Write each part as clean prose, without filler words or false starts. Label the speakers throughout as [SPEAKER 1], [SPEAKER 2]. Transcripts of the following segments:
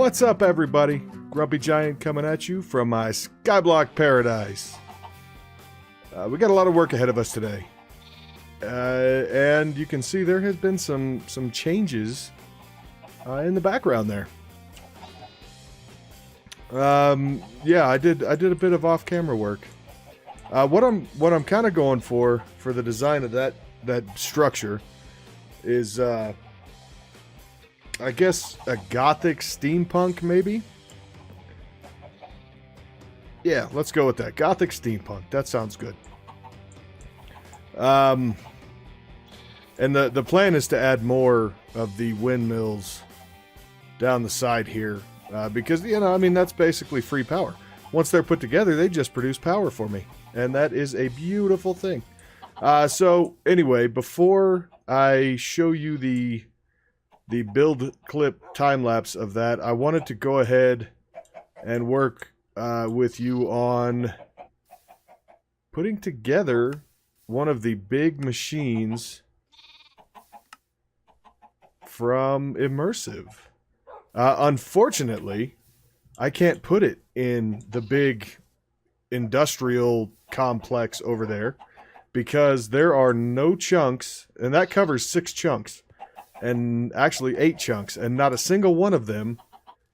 [SPEAKER 1] What's up, everybody? Grumpy Giant coming at you from my Skyblock paradise. We got a lot of work ahead of us today. And you can see there has been some changes in the background there. Yeah, I did a bit of off-camera work. What I'm kind of going for the design of that structure is I guess a gothic steampunk, maybe? Yeah, let's go with that. Gothic steampunk. That sounds good. And the plan is to add more of the windmills down the side here. Because, you know, I mean, that's basically free power. Once they're put together, they just produce power for me. And that is a beautiful thing. So, anyway, before I show you the build clip time-lapse of that, I wanted to go ahead and work with you on putting together one of the big machines from Immersive. Unfortunately, I can't put it in the big industrial complex over there because there are no chunks, and that covers 6 chunks. And actually 8 chunks, and not a single one of them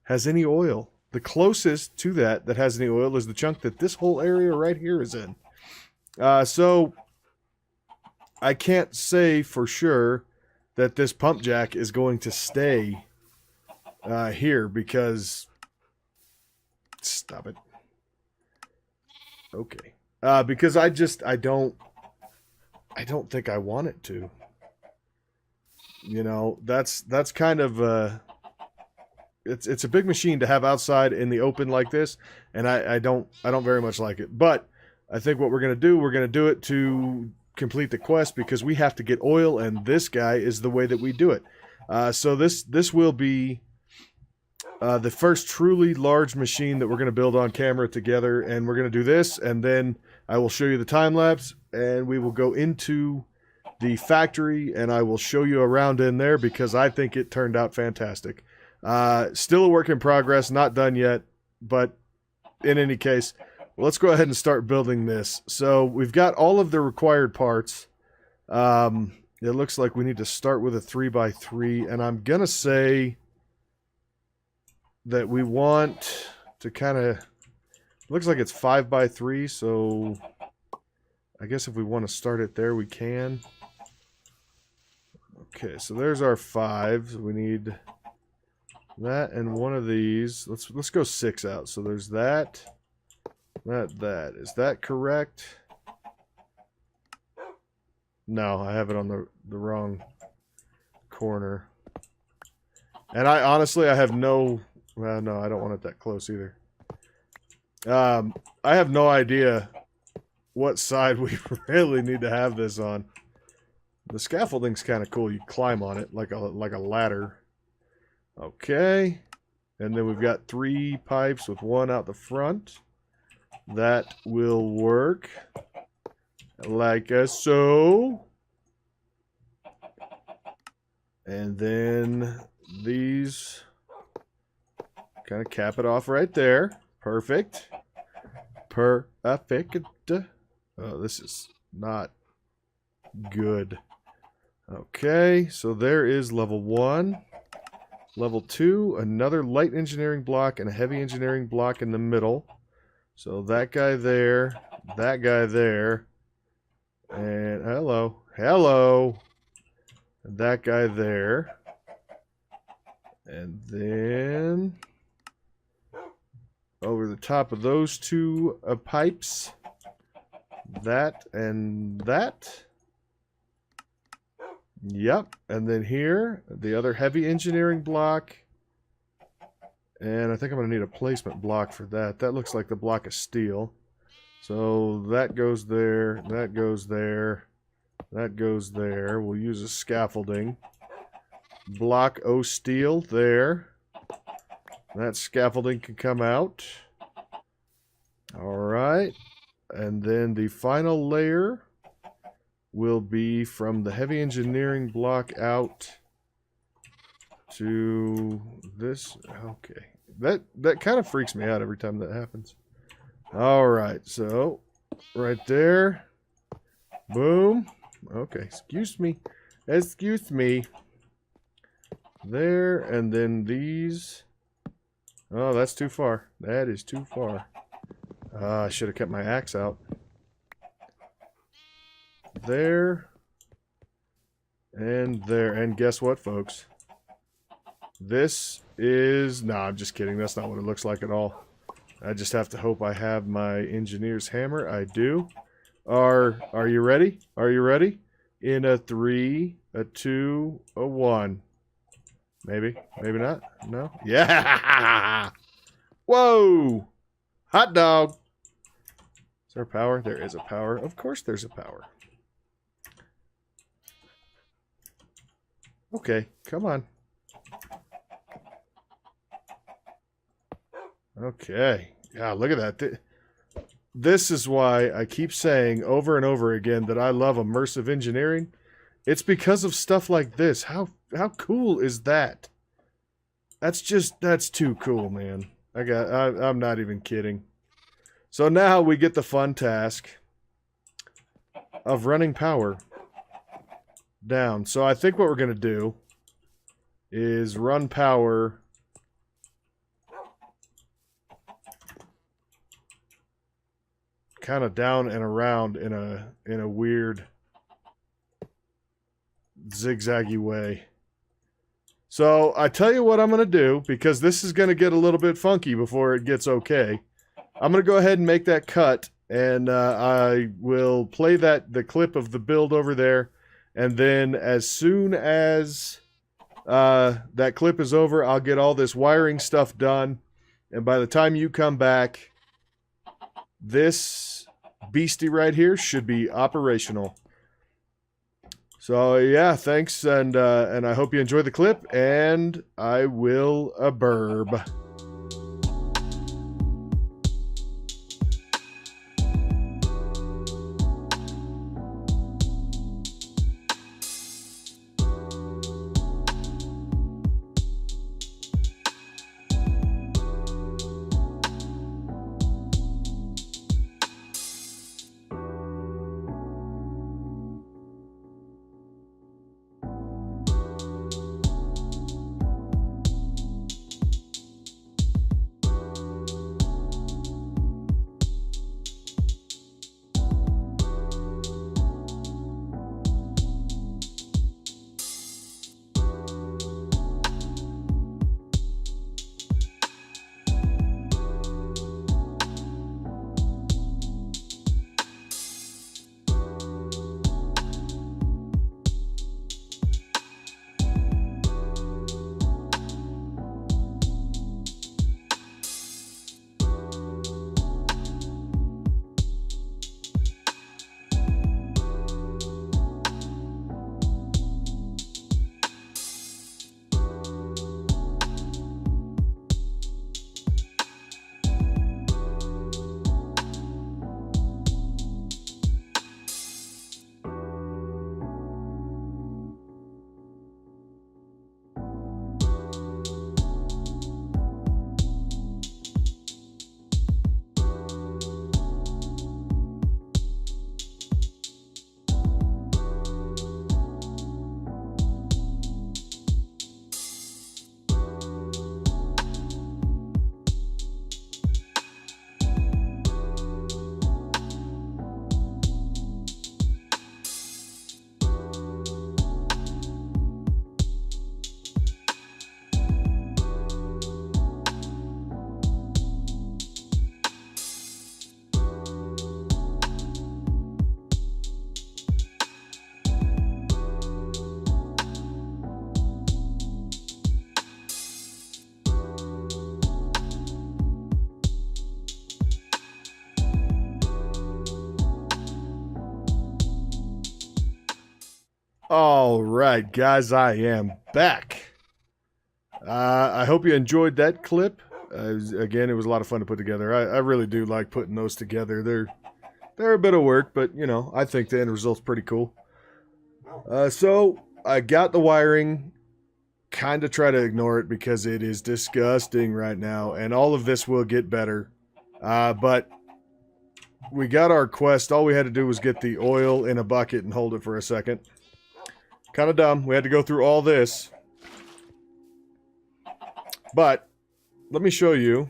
[SPEAKER 1] has any oil. The closest to that has any oil is the chunk that this whole area right here is in. So I can't say for sure that this pump jack is going to stay here because... Stop it. Okay. Because I don't think I want it to. You know, that's kind of it's a big machine to have outside in the open like this, and I don't very much like it. But I think what we're gonna do it to complete the quest because we have to get oil, and this guy is the way that we do it. So this will be the first truly large machine that we're gonna build on camera together, and we're gonna do this, and then I will show you the time lapse, and we will go into the factory, and I will show you around in there because I think it turned out fantastic. Still a work in progress, not done yet, but in any case, let's go ahead and start building this. So we've got all of the required parts. It looks like we need to start with a 3x3, and I'm gonna say that we want to kind of, looks like it's 5x3, so I guess if we want to start it there, we can. Okay, so there's our 5. We need that and one of these. Let's go 6 out. So there's that. That. Is that correct? No, I have it on the wrong corner. And I honestly have no... Well, no, I don't want it that close either. I have no idea what side we really need to have this on. The scaffolding's kind of cool. You climb on it like a ladder. Okay. And then we've got 3 pipes with 1 out the front. That will work. Like so. And then these kind of cap it off right there. Perfect. Perfect. Oh, this is not good. Okay, so there is level 1. Level 2, another light engineering block and a heavy engineering block in the middle. So that guy there, that guy there, and hello, and that guy there. And then over the top of those 2 pipes, that and that. Yep, and then here, the other heavy engineering block. And I think I'm going to need a placement block for that. That looks like the block of steel. So that goes there, that goes there, that goes there. We'll use a scaffolding. Block O steel there. That scaffolding can come out. Alright. And then the final layer will be from the heavy engineering block out to this. Okay. That kind of freaks me out every time that happens. All right, so right there. Boom. Okay, excuse me. Excuse me. There, and then these. Oh, that's too far. That is too far. I should have kept my axe out. There. And there. And guess what, folks? This is... Nah, I'm just kidding. That's not what it looks like at all. I just have to hope I have my engineer's hammer. I do. Are you ready? Are you ready? In a 3, a 2, a 1. Maybe. Maybe not. No? Yeah! Whoa! Hot dog! Is there power? There is a power. Of course there's a power. Okay, come on. Okay. Yeah, look at that. This is why I keep saying over and over again that I love immersive engineering. It's because of stuff like this. How cool is that? That's too cool, man. I'm not even kidding. So now we get the fun task of running power down. So I think what we're going to do is run power kind of down and around in a weird zigzaggy way. So I tell you what I'm going to do, because this is going to get a little bit funky before it gets okay. I'm going to go ahead and make that cut, and I will play the clip of the build over there, and then as soon as that clip is over, I'll get all this wiring stuff done, and by the time you come back, this beastie right here should be operational. So yeah, thanks, and I hope you enjoy the clip, and I will burb. All right, guys, I am back. I hope you enjoyed that clip. Again, it was a lot of fun to put together. I really do like putting those together. They're a bit of work, but, you know, I think the end result's pretty cool. So I got the wiring kind of try to ignore it because it is disgusting right now, and all of this will get better. But we got our quest. All we had to do was get the oil in a bucket and hold it for a second. Kind of dumb. We had to go through all this. But let me show you.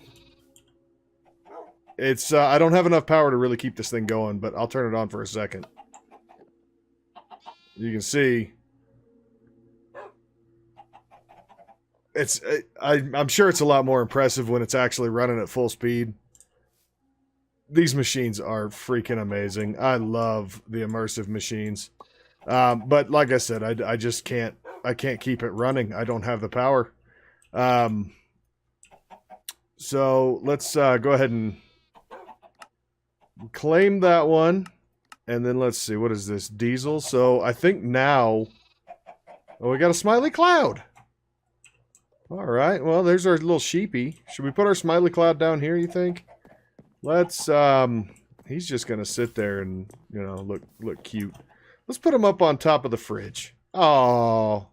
[SPEAKER 1] It's I don't have enough power to really keep this thing going, but I'll turn it on for a second. You can see it's I'm sure it's a lot more impressive when it's actually running at full speed. These machines are freaking amazing. I love the immersive machines. But like I said, I just can't keep it running. I don't have the power. So let's go ahead and claim that one. And then let's see, what is this? Diesel. So I think now, oh, we got a smiley cloud. All right. Well, there's our little sheepy. Should we put our smiley cloud down here, you think? Let's, he's just going to sit there and, you know, look cute. Let's put him up on top of the fridge. Oh,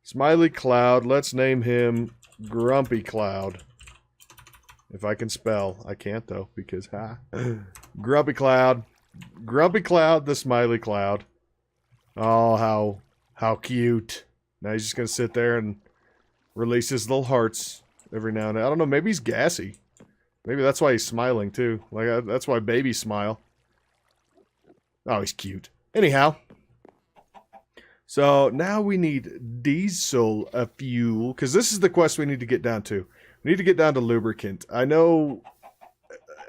[SPEAKER 1] smiley cloud. Let's name him Grumpy Cloud. If I can spell. I can't, though, because, Grumpy Cloud. Grumpy Cloud, the smiley cloud. Oh, how cute. Now he's just going to sit there and release his little hearts every now and then. I don't know, maybe he's gassy. Maybe that's why he's smiling, too. Like, that's why babies smile. Oh, he's cute. Anyhow. So, now we need diesel fuel. Because this is the quest we need to get down to. We need to get down to lubricant. I know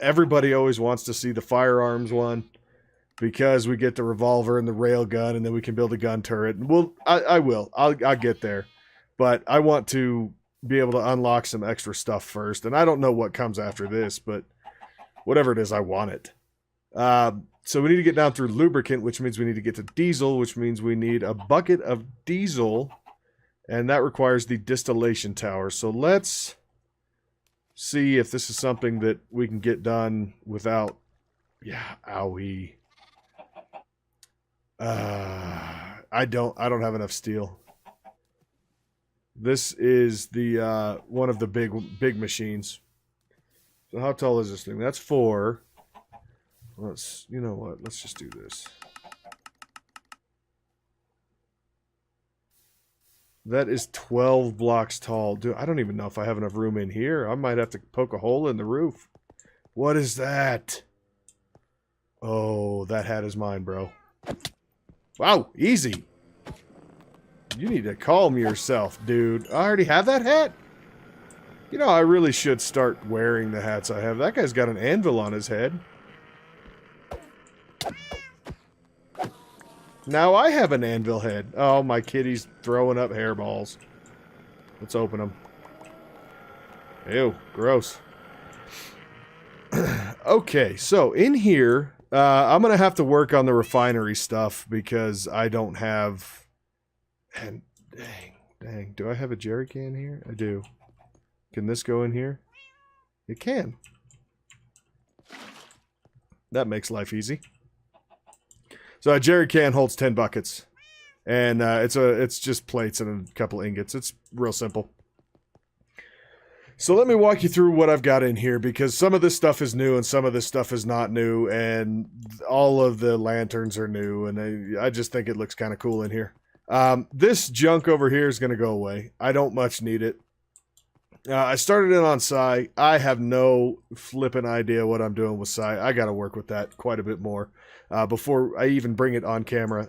[SPEAKER 1] everybody always wants to see the firearms one. Because we get the revolver and the rail gun. And then we can build a gun turret. Well, I will. I'll get there. But I want to be able to unlock some extra stuff first. And I don't know what comes after this, but whatever it is, I want it. So we need to get down through lubricant, which means we need to get to diesel, which means we need a bucket of diesel. And that requires the distillation tower. So let's see if this is something that we can get done without... Yeah, owie. I don't have enough steel. This is the one of the big machines. So how tall is this thing? That's 4. You know what? Let's just do this. That is 12 blocks tall. Dude, I don't even know if I have enough room in here. I might have to poke a hole in the roof. What is that? Oh, that hat is mine, bro. Wow, easy. You need to calm yourself, dude. I already have that hat? You know, I really should start wearing the hats I have. That guy's got an anvil on his head. Now I have an anvil head. Oh, my kitty's throwing up hairballs. Let's open them. Ew, gross. Okay, so in here, I'm going to have to work on the refinery stuff because I don't have... And dang, do I have a jerry can here? I do. Can this go in here? It can. That makes life easy. So a jerry can holds 10 buckets. And it's just plates and a couple ingots. It's real simple. So let me walk you through what I've got in here because some of this stuff is new and some of this stuff is not new. And all of the lanterns are new. And I just think it looks kind of cool in here. This junk over here is going to go away. I don't much need it. I started in on Psi. I have no flippin' idea what I'm doing with Psi. I got to work with that quite a bit more before I even bring it on camera.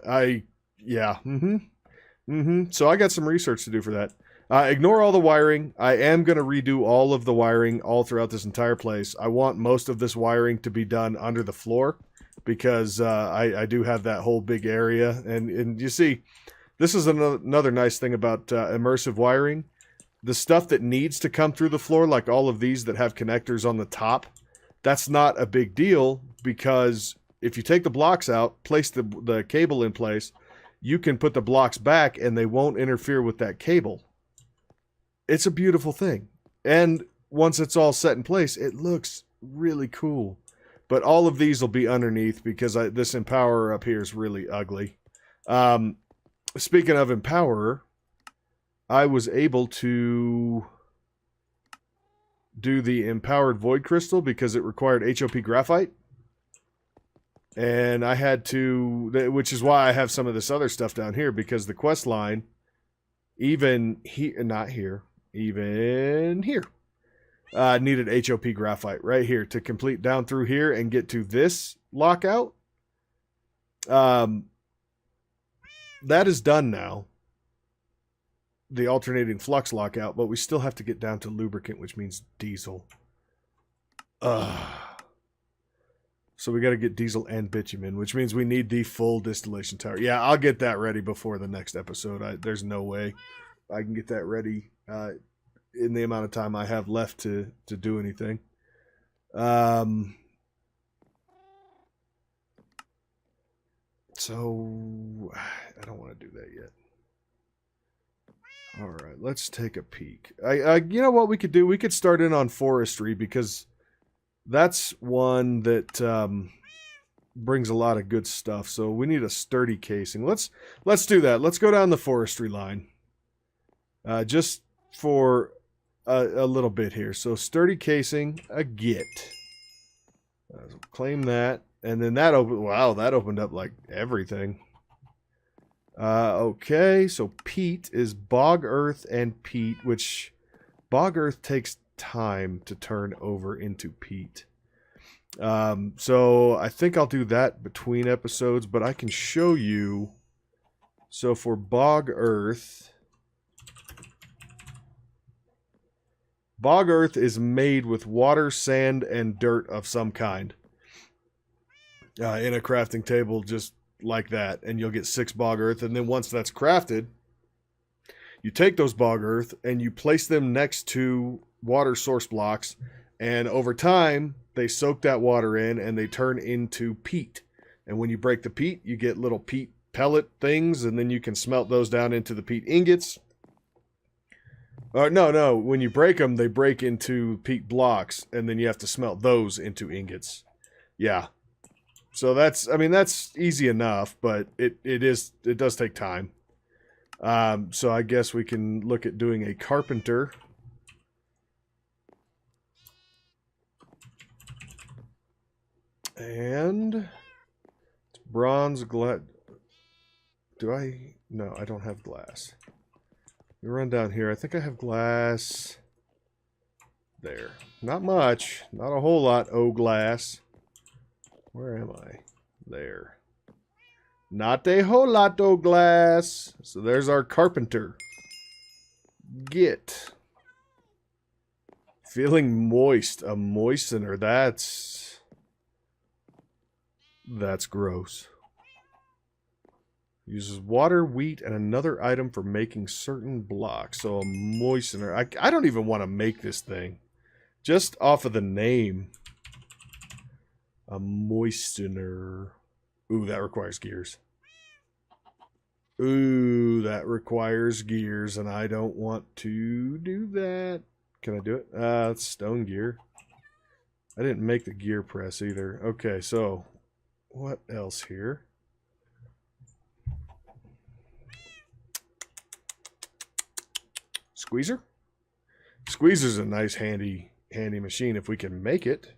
[SPEAKER 1] So I got some research to do for that. Ignore all the wiring. I am going to redo all of the wiring all throughout this entire place. I want most of this wiring to be done under the floor because I do have that whole big area. And you see... This is another nice thing about immersive wiring. The stuff that needs to come through the floor, like all of these that have connectors on the top, that's not a big deal because if you take the blocks out, place the cable in place, you can put the blocks back and they won't interfere with that cable. It's a beautiful thing. And once it's all set in place, it looks really cool. But all of these will be underneath because this Empowerer up here is really ugly. Speaking of Empowerer, I was able to do the empowered void crystal because it required HOP graphite. And I had to, which is why I have some of this other stuff down here, because the quest line, even here, not here, even here, needed HOP graphite right here to complete down through here and get to this lockout. That is done now. The alternating flux lockout, but we still have to get down to lubricant, which means diesel. So we got to get diesel and bitumen, which means we need the full distillation tower. Yeah, I'll get that ready before the next episode. There's no way I can get that ready in the amount of time I have left to do anything. So I don't want to do that yet. All right, let's take a peek. You know what we could do? We could start in on forestry, because that's one that brings a lot of good stuff. So we need a sturdy casing. Let's do that. Let's go down the forestry line. Just for a little bit here. So sturdy casing, a git. Claim that. And then that opened, wow, that opened up like everything. Okay, so peat is bog earth and peat, which bog earth takes time to turn over into peat. So I think I'll do that between episodes, but I can show you. So for bog earth is made with water, sand, and dirt of some kind. In a crafting table, just like that, and you'll get 6 bog earth. And then once that's crafted, you take those bog earth and you place them next to water source blocks, and over time they soak that water in and they turn into peat. And when you break the peat, you get little peat pellet things, and then you can smelt those down into the peat ingots. No, when you break them, they break into peat blocks, and then you have to smelt those into ingots. Yeah. So that's easy enough, but it does take time. So I guess we can look at doing a carpenter. And bronze glass. No, I don't have glass. We run down here. I think I have glass there. Not much, not a whole lot. Oh, glass. Where am I? There. Not a whole lot of glass. So there's our carpenter. Get. Feeling moist. A moistener. That's gross. Uses water, wheat, and another item for making certain blocks. So a moistener. I don't even want to make this thing. Just off of the name. A moistener. Ooh, that requires gears. Ooh, that requires gears, and I don't want to do that. Can I do it? It's stone gear. I didn't make the gear press either. Okay, so what else here? Squeezer? Squeezer's a nice handy machine if we can make it.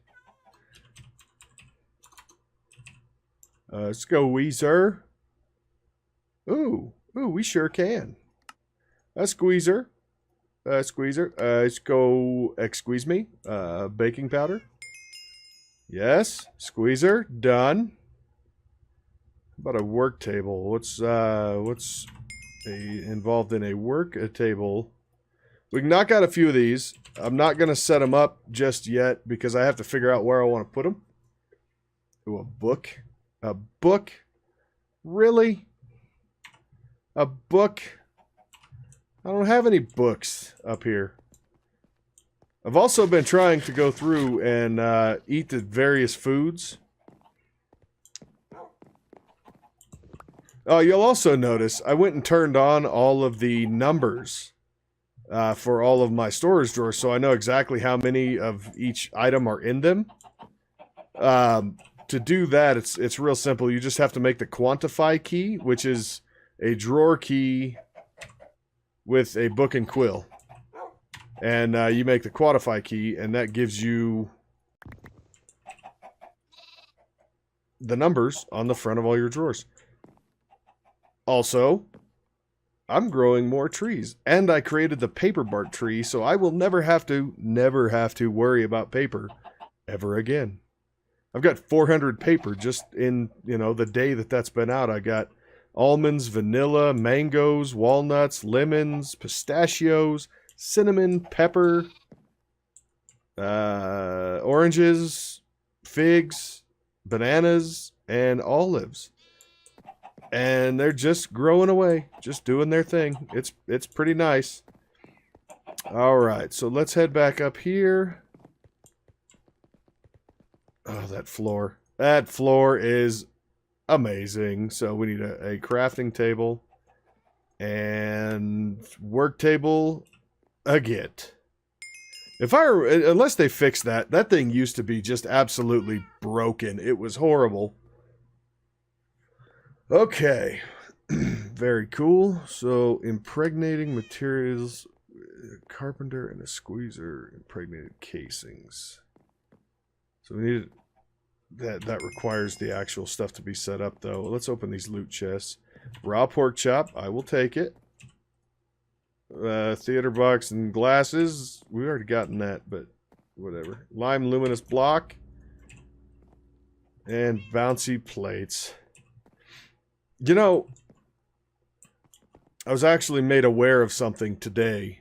[SPEAKER 1] Let's go, Weezer. Ooh, we sure can. A squeezer. Squeezer. Let's go, excuse me. Baking powder. Yes. Squeezer. Done. How about a work table? What's involved in a work table? We can knock out a few of these. I'm not going to set them up just yet because I have to figure out where I want to put them. Ooh, a book. A book? Really? A book? I don't have any books up here. I've also been trying to go through and eat the various foods. Oh, you'll also notice I went and turned on all of the numbers for all of my storage drawers, so I know exactly how many of each item are in them. To do that, it's real simple. You just have to make the quantify key, which is a drawer key with a book and quill. And you make the quantify key, and that gives you the numbers on the front of all your drawers. Also, I'm growing more trees, and I created the paper bark tree, so I will never have to worry about paper ever again. I've got 400 paper just in, the day that's been out. I got almonds, vanilla, mangoes, walnuts, lemons, pistachios, cinnamon, pepper, oranges, figs, bananas, and olives. And they're just growing away, just doing their thing. It's pretty nice. All right, so let's head back up here. Oh, that floor. That floor is amazing. So we need a crafting table and work table again. Unless they fix that thing used to be just absolutely broken. It was horrible. Okay. Very cool. So impregnating materials, Carpenter and a squeezer, impregnated casings. So we need that requires the actual stuff to be set up, though. Let's open these loot chests. Raw pork chop, I will take it. Theater box and glasses, we already gotten that, but whatever. Lime luminous block and bouncy plates. I was actually made aware of something today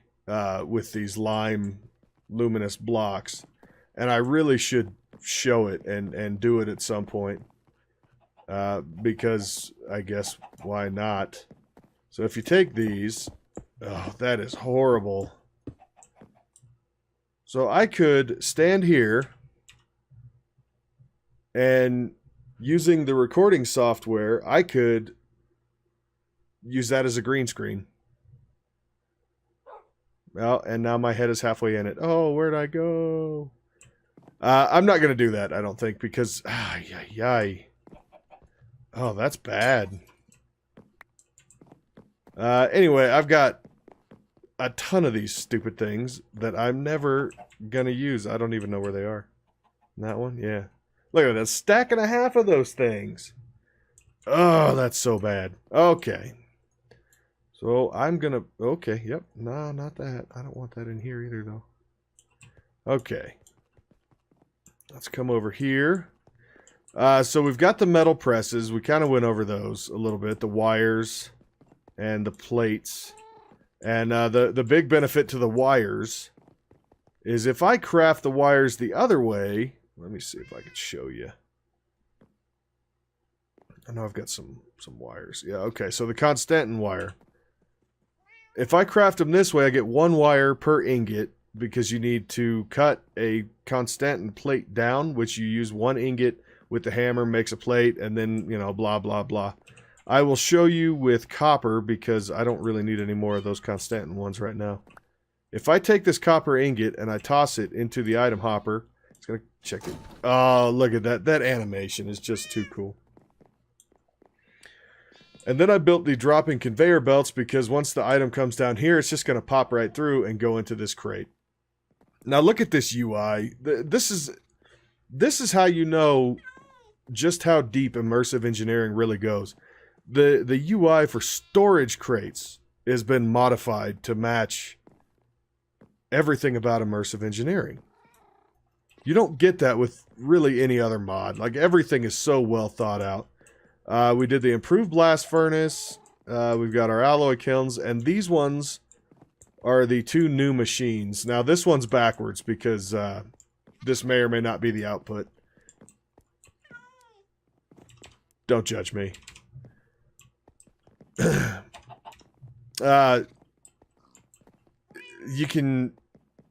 [SPEAKER 1] with these lime luminous blocks, and I really should show it and do it at some point, because I guess why not? So if you take these, oh, that is horrible. So I could stand here and using the recording software, I could use that as a green screen. Well, and now my head is halfway in it. Oh, where'd I go? I'm not going to do that, I don't think, because... Oh, that's bad. Anyway, I've got a ton of these stupid things that I'm never going to use. I don't even know where they are. That one? Yeah. Look at that, stack and a half of those things. Oh, that's so bad. Okay. So I'm going to... Okay, yep. No, not that. I don't want that in here either, though. Okay. Let's come over here. So we've got the metal presses. We kind of went over those a little bit. The wires and the plates. And the big benefit to the wires is if I craft the wires the other way... Let me see if I can show you. I know I've got some wires. Yeah, okay. So the Constantan wire. If I craft them this way, I get one wire per ingot because you need to cut a Constantan plate down, which you use one ingot with the hammer, makes a plate, and then, blah, blah, blah. I will show you with copper because I don't really need any more of those Constantan ones right now. If I take this copper ingot and I toss it into the item hopper, it's going to check it. Oh, look at that. That animation is just too cool. And then I built the dropping conveyor belts because once the item comes down here, it's just going to pop right through and go into this crate. Now look at this UI. This is how you know just how deep immersive engineering really goes. The UI for storage crates has been modified to match everything about immersive engineering. You don't get that with really any other mod. Like, everything is so well thought out. We did the improved blast furnace. We've got our alloy kilns, and these ones are the two new machines. Now, this one's backwards because this may or may not be the output. Don't judge me. You can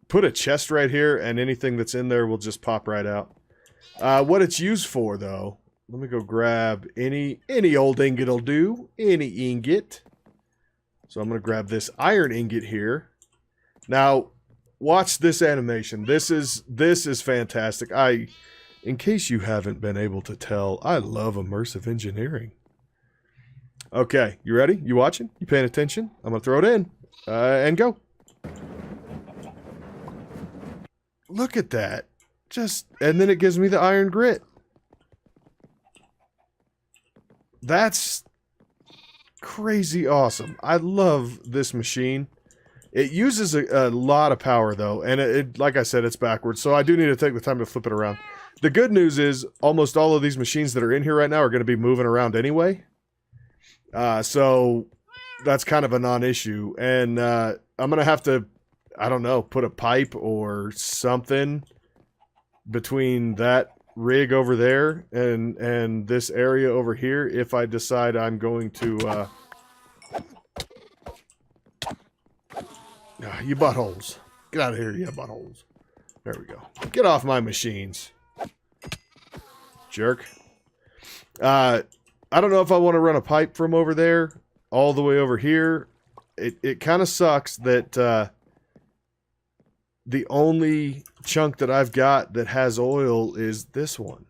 [SPEAKER 1] put a chest right here, and anything that's in there will just pop right out. What it's used for, though, let me go grab any old ingot will do. Any ingot. So I'm going to grab this iron ingot here. Now, watch this animation. This is fantastic. In case you haven't been able to tell, I love immersive engineering. Okay, you ready? You watching? You paying attention? I'm going to throw it in. And go. Look at that. And then it gives me the iron grit. That's crazy awesome. I love this machine. It uses a lot of power, though, and it, like I said, it's backwards, so I do need to take the time to flip it around. The good news is almost all of these machines that are in here right now are going to be moving around anyway, so that's kind of a non-issue, and I'm going to have to, I don't know, put a pipe or something between that rig over there and this area over here if I decide I'm going to... you buttholes. Get out of here, you buttholes. There we go. Get off my machines. Jerk. I don't know if I want to run a pipe from over there all the way over here. It kind of sucks that the only chunk that I've got that has oil is this one.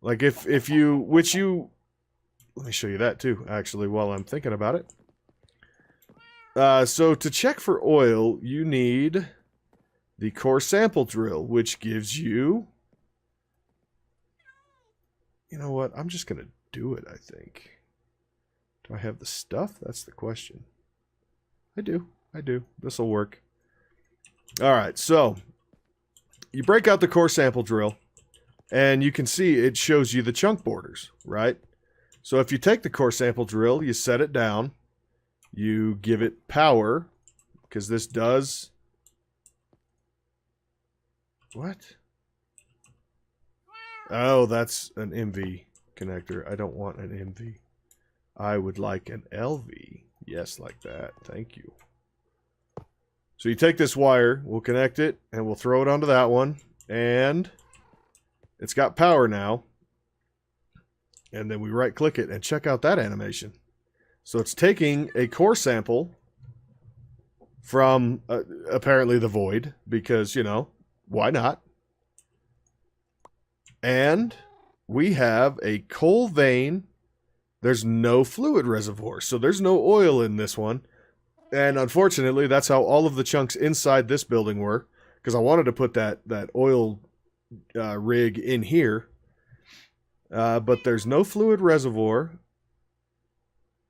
[SPEAKER 1] Like if you... Which you... Let me show you that too, actually, while I'm thinking about it. So to check for oil, you need the core sample drill, which gives you... You know what? I'm just going to do it, I think. Do I have the stuff? That's the question. I do. This will work. Alright, so you break out the core sample drill, and you can see it shows you the chunk borders, right? So if you take the core sample drill, you set it down, you give it power, because this does... What? Oh, that's an MV connector. I don't want an MV. I would like an LV. Yes, like that. Thank you. So you take this wire, we'll connect it, and we'll throw it onto that one, and it's got power now. And then we right-click it and check out that animation. So it's taking a core sample from apparently the void, because, you know, why not? And we have a coal vein. There's no fluid reservoir, so there's no oil in this one. And unfortunately, that's how all of the chunks inside this building were, because I wanted to put that oil rig in here. But there's no fluid reservoir,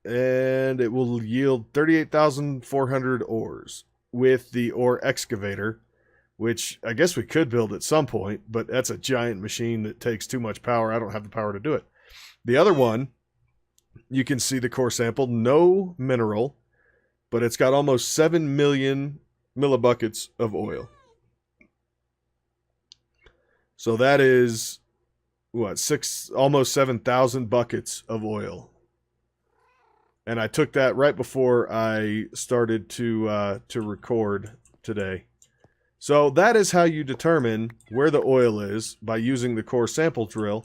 [SPEAKER 1] and it will yield 38,400 ores with the ore excavator, which I guess we could build at some point, but that's a giant machine that takes too much power. I don't have the power to do it. The other one, you can see the core sample, no mineral, but it's got almost 7 million millibuckets of oil. So that is... what, almost 7,000 buckets of oil. And I took that right before I started to record today. So that is how you determine where the oil is, by using the core sample drill.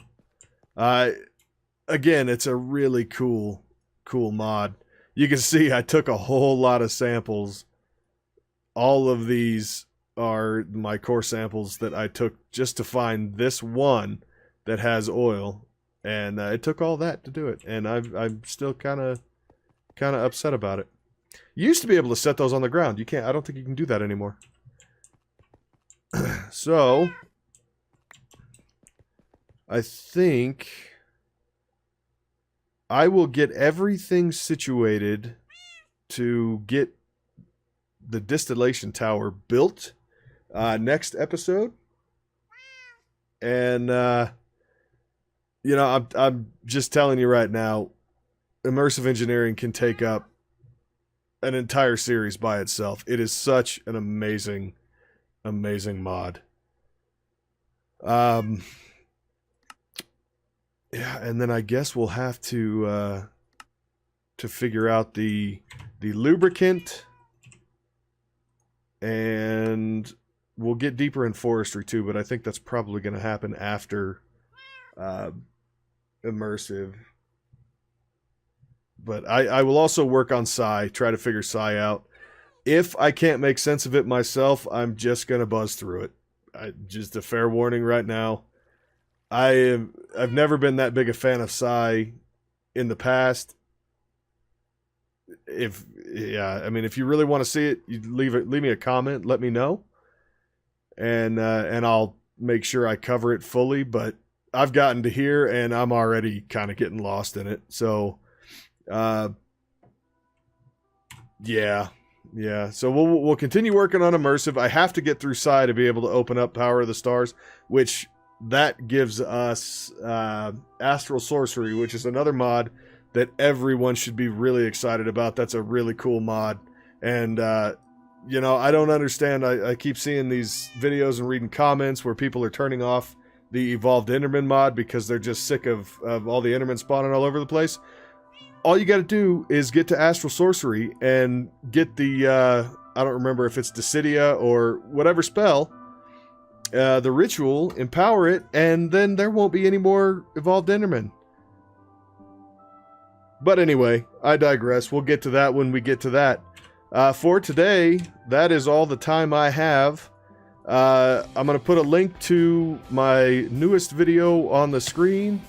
[SPEAKER 1] Again, it's a really cool mod. You can see I took a whole lot of samples. All of these are my core samples that I took just to find this one that has oil, and it took all that to do it, and I'm still kind of upset about it. You used to be able to set those on the ground. You can't. I don't think you can do that anymore. So I think I will get everything situated to get the distillation tower built next episode, and you know, I'm just telling you right now, Immersive Engineering can take up an entire series by itself. It is such an amazing mod. Yeah, and then I guess we'll have to figure out the lubricant, and we'll get deeper in forestry too, but I think that's probably going to happen after Immersive. But I will also work on Psi, try to figure Psi out. If I can't make sense of it myself, I'm just going to buzz through it. Just a fair warning right now. I've never been that big a fan of Psi in the past. If yeah, I mean, if you really want to see it, you leave me a comment, let me know, and I'll make sure I cover it fully. But I've gotten to here, and I'm already kind of getting lost in it. So, yeah. So we'll continue working on Immersive. I have to get through Psi to be able to open up Power of the Stars, which that gives us Astro Sorcery, which is another mod that everyone should be really excited about. That's a really cool mod. And, you know, I don't understand. I keep seeing these videos and reading comments where people are turning off the Evolved Enderman mod because they're just sick of all the Endermen spawning all over the place. All you got to do is get to Astro Sorcery and get the, I don't remember if it's Dissidia or whatever spell, the ritual, empower it, and then there won't be any more Evolved Endermen. But anyway, I digress. We'll get to that when we get to that. For today, that is all the time I have. I'm going to put a link to my newest video on the screen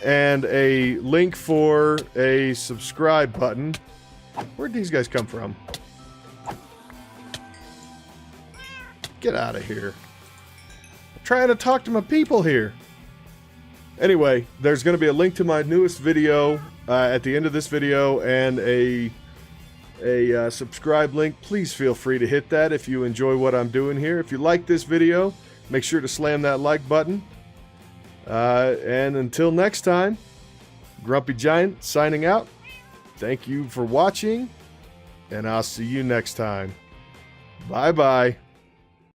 [SPEAKER 1] and a link for a subscribe button. Where'd these guys come from? Get out of here. I'm trying to talk to my people here. Anyway, there's going to be a link to my newest video at the end of this video and a subscribe link. Please feel free to hit that if you enjoy what I'm doing here. If you like this video, make sure to slam that like button. And until next time, Grumpy Giant signing out. Thank you for watching, and I'll see you next time. Bye-bye.